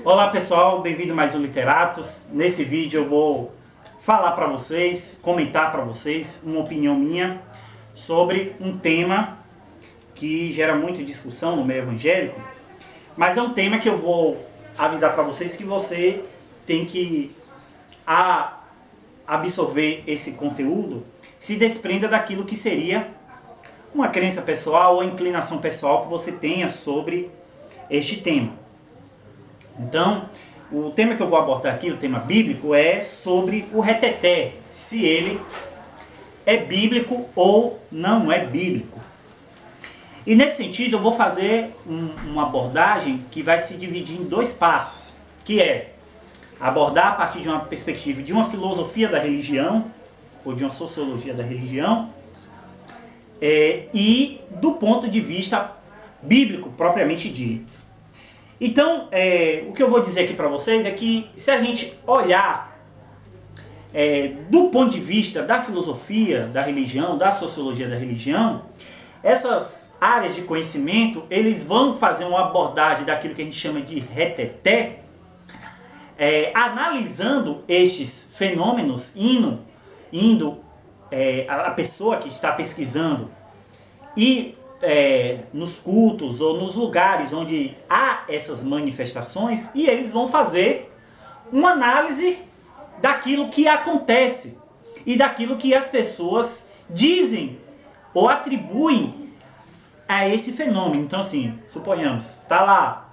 Olá pessoal, bem-vindo a mais um Literatos. Nesse vídeo eu vou falar para vocês, comentar para vocês uma opinião minha sobre um tema que gera muita discussão no meio evangélico, mas é um tema que eu vou avisar para vocês que você tem que absorver esse conteúdo, se desprenda daquilo que seria uma crença pessoal ou inclinação pessoal que você tenha sobre este tema. Então, o tema que eu vou abordar aqui, o tema bíblico, é sobre o reteté, se ele é bíblico ou não é bíblico. E nesse sentido eu vou fazer uma abordagem que vai se dividir em dois passos, que é abordar a partir de uma perspectiva de uma filosofia da religião, ou de uma sociologia da religião, e do ponto de vista bíblico propriamente dito. Então, o que eu vou dizer aqui para vocês é que se a gente olhar do ponto de vista da filosofia da religião, da sociologia da religião, essas áreas de conhecimento, eles vão fazer uma abordagem daquilo que a gente chama de reteté, analisando estes fenômenos, indo a pessoa que está pesquisando e nos cultos ou nos lugares onde há essas manifestações, e eles vão fazer uma análise daquilo que acontece e daquilo que as pessoas dizem ou atribuem a esse fenômeno. Então assim, suponhamos, tá lá,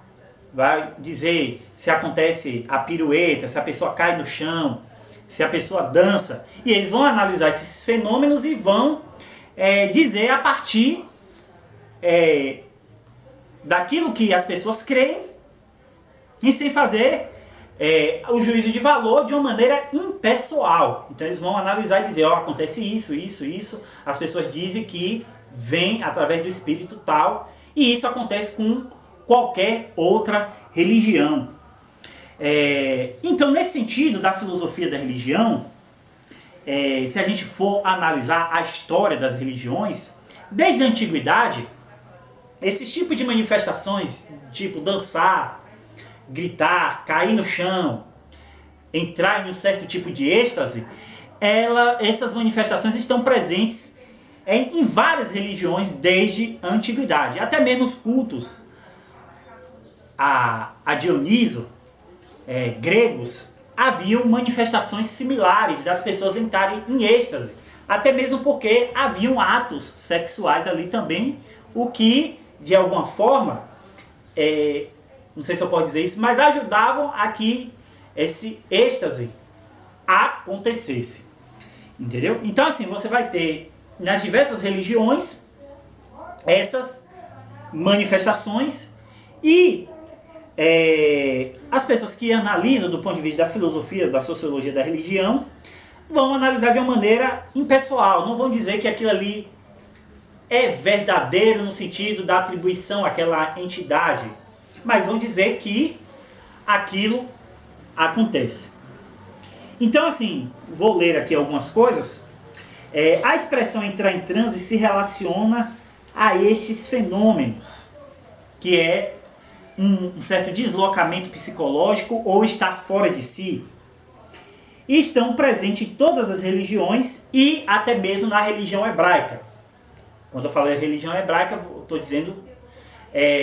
vai dizer se acontece a pirueta, se a pessoa cai no chão, se a pessoa dança, e eles vão analisar esses fenômenos e vão dizer a partir daquilo que as pessoas creem, e sem fazer o juízo de valor de uma maneira impessoal. Então eles vão analisar e dizer, acontece isso, as pessoas dizem que vem através do espírito tal, e isso acontece com qualquer outra religião. Então, nesse sentido da filosofia da religião, se a gente for analisar a história das religiões, desde a antiguidade, esses tipos de manifestações, tipo dançar, gritar, cair no chão, entrar em um certo tipo de êxtase, essas manifestações estão presentes em várias religiões desde a antiguidade. Até mesmo os cultos a Dioniso, gregos, haviam manifestações similares das pessoas entrarem em êxtase. Até mesmo porque haviam atos sexuais ali também, o que de alguma forma, não sei se eu posso dizer isso, mas ajudavam a que esse êxtase acontecesse. Entendeu? Então assim, você vai ter nas diversas religiões essas manifestações, e as pessoas que analisam do ponto de vista da filosofia, da sociologia da religião, vão analisar de uma maneira impessoal, não vão dizer que aquilo ali é verdadeiro no sentido da atribuição àquela entidade, mas vão dizer que aquilo acontece. Então assim, vou ler aqui algumas coisas. A expressão entrar em transe se relaciona a estes fenômenos, que é um certo deslocamento psicológico ou estar fora de si, e estão presentes em todas as religiões e até mesmo na religião hebraica. Quando eu falei religião hebraica, eu estou dizendo,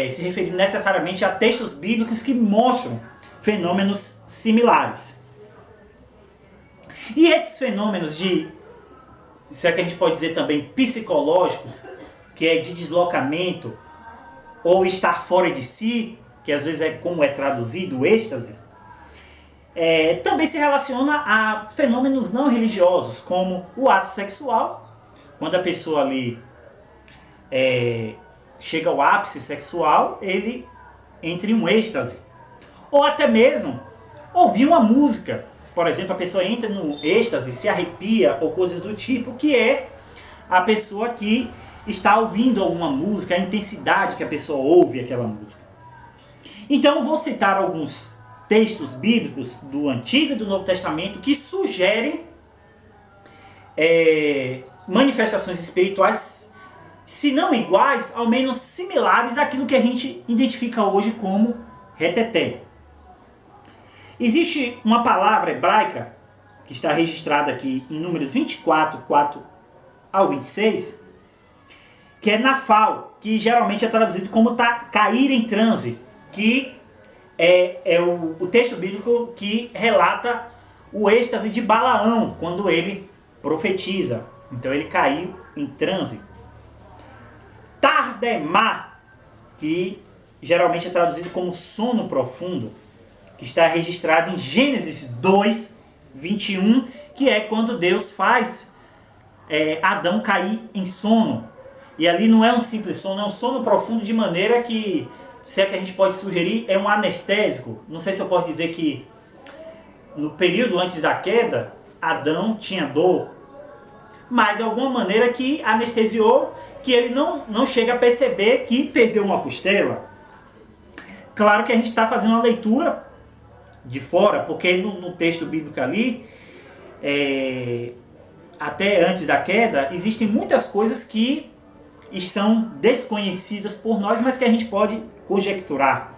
se referindo necessariamente a textos bíblicos que mostram fenômenos similares. E esses fenômenos se é que a gente pode dizer também psicológicos, que é de deslocamento ou estar fora de si, que às vezes é como é traduzido, o êxtase, também se relaciona a fenômenos não religiosos, como o ato sexual, quando a pessoa ali chega ao ápice sexual, ele entra em um êxtase. Ou até mesmo ouvir uma música. Por exemplo, a pessoa entra no êxtase, se arrepia ou coisas do tipo, que é a pessoa que está ouvindo alguma música, a intensidade que a pessoa ouve aquela música. Então eu vou citar alguns textos bíblicos do Antigo e do Novo Testamento que sugerem manifestações espirituais, se não iguais, ao menos similares àquilo que a gente identifica hoje como reteté. Existe uma palavra hebraica, que está registrada aqui em Números 24, 4 ao 26, que é nafal, que geralmente é traduzido como cair em transe, que é o texto bíblico que relata o êxtase de Balaão, quando ele profetiza. Então ele caiu em transe. Tardemá, que geralmente é traduzido como sono profundo, que está registrado em Gênesis 2, 21, que é quando Deus faz Adão cair em sono. E ali não é um simples sono, é um sono profundo, de maneira que, se é que a gente pode sugerir, é um anestésico. Não sei se eu posso dizer que no período antes da queda, Adão tinha dor, mas de alguma maneira que anestesiou, que ele não chega a perceber que perdeu uma costela. Claro que a gente está fazendo uma leitura de fora, porque no texto bíblico ali, até antes da queda, existem muitas coisas que estão desconhecidas por nós, mas que a gente pode conjecturar.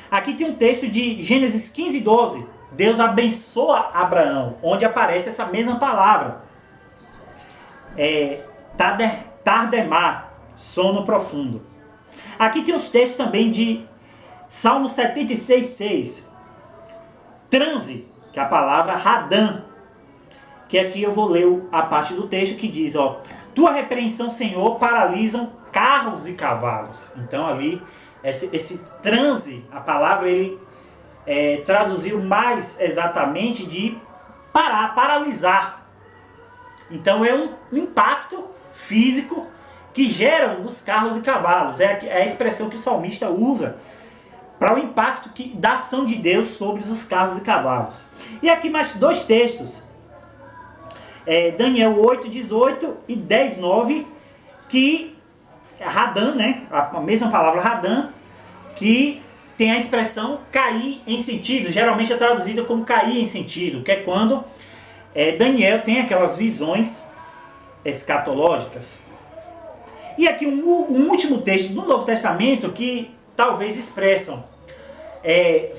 Aqui tem um texto de Gênesis 15, 12. Deus abençoa Abraão, onde aparece essa mesma palavra. Tardemá, sono profundo. Aqui tem os textos também de Salmo 76, 6. Transe, que é a palavra radã, que aqui eu vou ler a parte do texto que diz, tua repreensão, Senhor, paralisam carros e cavalos. Então ali, esse transe, a palavra ele traduziu mais exatamente de parar, paralisar. Então é um impacto físico que gera dos carros e cavalos. É a expressão que o salmista usa para o impacto da ação de Deus sobre os carros e cavalos. E aqui mais dois textos. Daniel 8, 18 e 10, 9, que radã, né? A mesma palavra radã, que tem a expressão cair em sentido, geralmente é traduzida como cair em sentido, que é quando Daniel tem aquelas visões escatológicas. E aqui um último texto do Novo Testamento que talvez expressam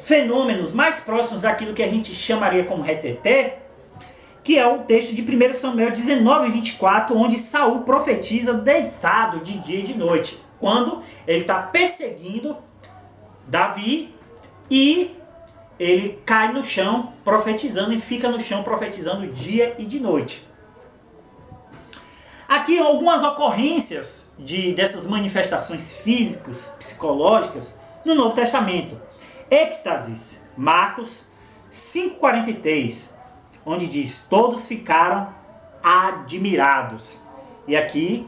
fenômenos mais próximos daquilo que a gente chamaria como reteté, que é o texto de 1 Samuel 19, 24, onde Saul profetiza deitado de dia e de noite, quando ele está perseguindo Davi e ele cai no chão profetizando e fica no chão profetizando dia e de noite. Aqui algumas ocorrências dessas manifestações físicas, psicológicas no Novo Testamento. Êxtasis, Marcos 5,43, onde diz, todos ficaram admirados. E aqui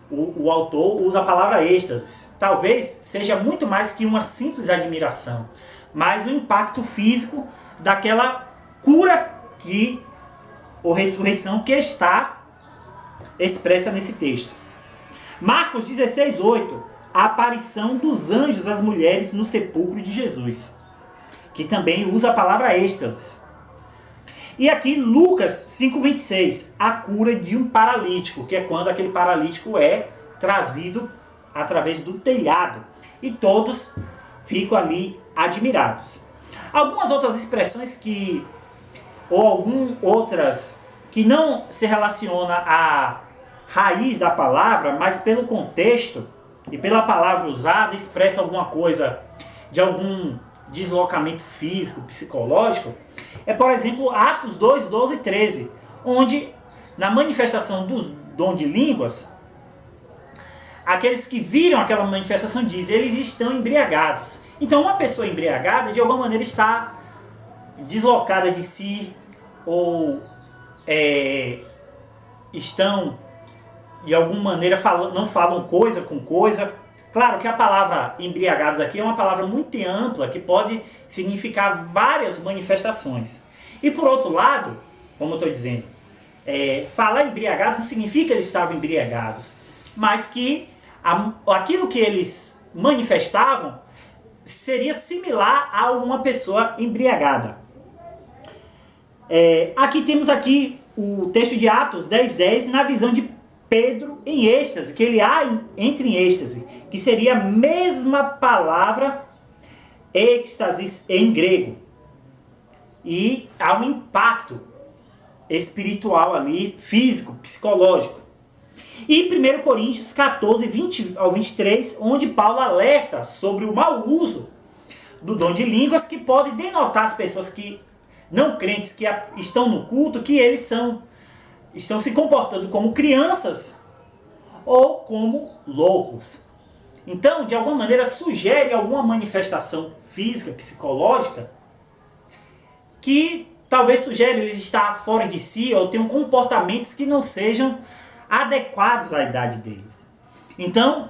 o autor usa a palavra êxtase. Talvez seja muito mais que uma simples admiração, mas o impacto físico daquela cura ou ressurreição que está expressa nesse texto. Marcos 16:8, a aparição dos anjos às mulheres no sepulcro de Jesus, que também usa a palavra êxtase. E aqui Lucas 5:26, a cura de um paralítico, que é quando aquele paralítico é trazido através do telhado e todos ficam ali admirados. Algumas outras expressões outras que não se relaciona à raiz da palavra, mas pelo contexto e pela palavra usada expressa alguma coisa de algum deslocamento físico, psicológico, por exemplo, Atos 2, 12 e 13, onde na manifestação dos dom de línguas, aqueles que viram aquela manifestação dizem, eles estão embriagados. Então uma pessoa embriagada de alguma maneira está deslocada de si, ou estão de alguma maneira não falam coisa com coisa. Claro que a palavra embriagados aqui é uma palavra muito ampla que pode significar várias manifestações. E por outro lado, como eu estou dizendo, falar embriagados não significa que eles estavam embriagados, mas que aquilo que eles manifestavam seria similar a uma pessoa embriagada. Aqui temos o texto de Atos 10:10 na visão de Pedro em êxtase, que ele entra em êxtase, que seria a mesma palavra êxtasis em grego. e há um impacto espiritual ali, físico, psicológico. E 1 Coríntios 14, 20 ao 23, onde Paulo alerta sobre o mau uso do dom de línguas, que pode denotar as pessoas que não crentes que estão no culto, que eles estão se comportando como crianças ou como loucos. Então, de alguma maneira, sugere alguma manifestação física, psicológica, que talvez sugere eles estar fora de si ou tenham comportamentos que não sejam adequados à idade deles. Então,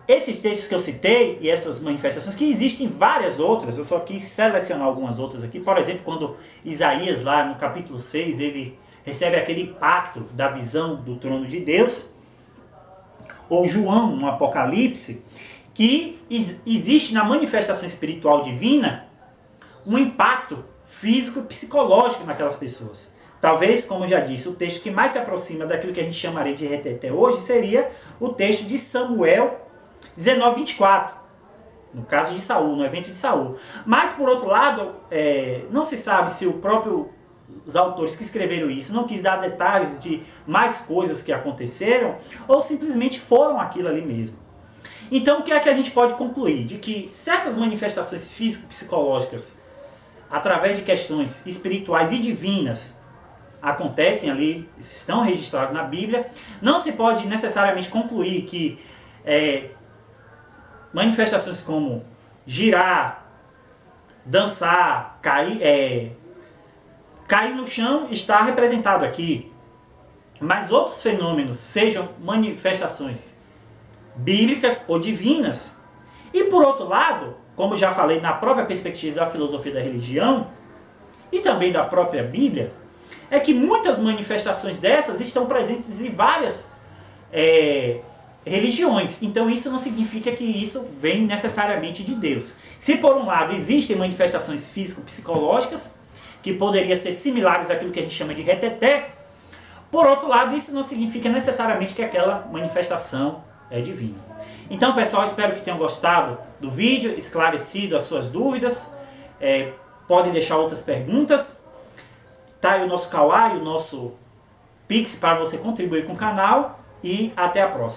esses textos que eu citei e essas manifestações, que existem várias outras, eu só quis selecionar algumas outras aqui. Por exemplo, quando Isaías, lá no capítulo 6, ele recebe aquele impacto da visão do trono de Deus, ou João, no Apocalipse, que existe na manifestação espiritual divina um impacto físico e psicológico naquelas pessoas. Talvez, como eu já disse, o texto que mais se aproxima daquilo que a gente chamaria de reteté hoje seria o texto de Samuel 19, 24. No caso de Saul, no evento de Saul. Mas, por outro lado, não se sabe se os autores que escreveram isso não quis dar detalhes de mais coisas que aconteceram ou simplesmente foram aquilo ali mesmo. Então, o que é que a gente pode concluir? De que certas manifestações físico-psicológicas, através de questões espirituais e divinas, acontecem ali, estão registrados na Bíblia. Não se pode necessariamente concluir que manifestações como girar, dançar, cair no chão está representado aqui. Mas outros fenômenos, sejam manifestações bíblicas ou divinas. E por outro lado, como já falei na própria perspectiva da filosofia da religião e também da própria Bíblia, é que muitas manifestações dessas estão presentes em várias religiões. Então isso não significa que isso vem necessariamente de Deus. Se por um lado existem manifestações físico-psicológicas que poderiam ser similares àquilo que a gente chama de reteté, por outro lado isso não significa necessariamente que aquela manifestação é divina. Então, pessoal, espero que tenham gostado do vídeo, esclarecido as suas dúvidas. Podem deixar outras perguntas. Tá aí o nosso Kawai, o nosso Pix para você contribuir com o canal. E até a próxima.